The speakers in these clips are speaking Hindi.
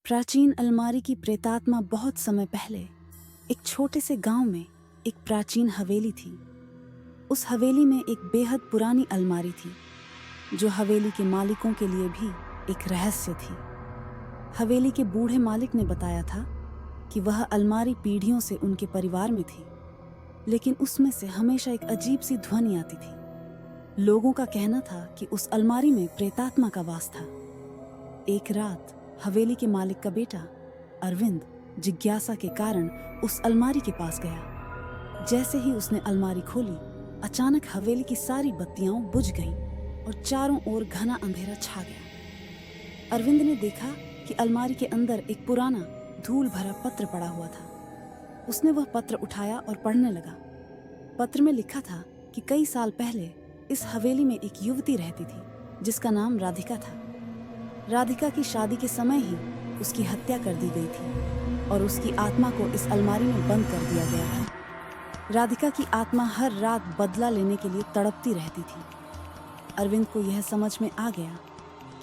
प्राचीन अलमारी की प्रेतात्मा बहुत समय पहले एक छोटे से गांव में एक प्राचीन हवेली थी। उस हवेली में एक बेहद पुरानी अलमारी थी जो हवेली के मालिकों के लिए भी एक रहस्य थी। हवेली के बूढ़े मालिक ने बताया था कि वह अलमारी पीढ़ियों से उनके परिवार में थी, लेकिन उसमें से हमेशा एक अजीब सी ध्वनि आती थी। लोगों का कहना था कि उस अलमारी में प्रेतात्मा का वास था। एक रात हवेली के मालिक का बेटा अरविंद जिज्ञासा के कारण उस अलमारी के पास गया। जैसे ही उसने अलमारी खोली, अचानक हवेली की सारी बत्तियां बुझ गईं और चारों ओर घना अंधेरा छा गया। अरविंद ने देखा कि अलमारी के अंदर एक पुराना धूल भरा पत्र पड़ा हुआ था। उसने वह पत्र उठाया और पढ़ने लगा। पत्र में लिखा था कि कई साल पहले इस हवेली में एक युवती रहती थी जिसका नाम राधिका था। राधिका की शादी के समय ही उसकी हत्या कर दी गई थी और उसकी आत्मा को इस अलमारी में बंद कर दिया गया था। राधिका की आत्मा हर रात बदला लेने के लिए तड़पती रहती थी। अरविंद को यह समझ में आ गया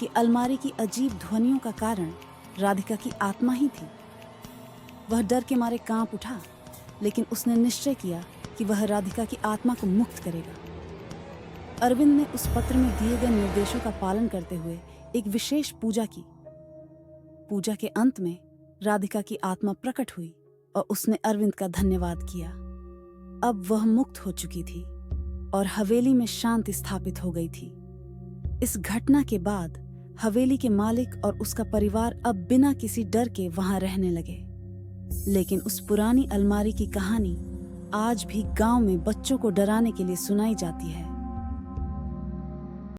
कि अलमारी की अजीब ध्वनियों का कारण राधिका की आत्मा ही थी। वह डर के मारे कांप उठा, लेकिन उसने निश्चय किया कि वह राधिका की आत्मा को मुक्त करेगा। अरविंद ने उस पत्र में दिए गए निर्देशों का पालन करते हुए एक विशेष पूजा की। पूजा के अंत में राधिका की आत्मा प्रकट हुई और उसने अरविंद का धन्यवाद किया। अब वह मुक्त हो चुकी थी और हवेली में शांति स्थापित हो गई थी। इस घटना के बाद हवेली के मालिक और उसका परिवार अब बिना किसी डर के वहां रहने लगे। लेकिन उस पुरानी अलमारी की कहानी आज भी गांव में बच्चों को डराने के लिए सुनाई जाती है।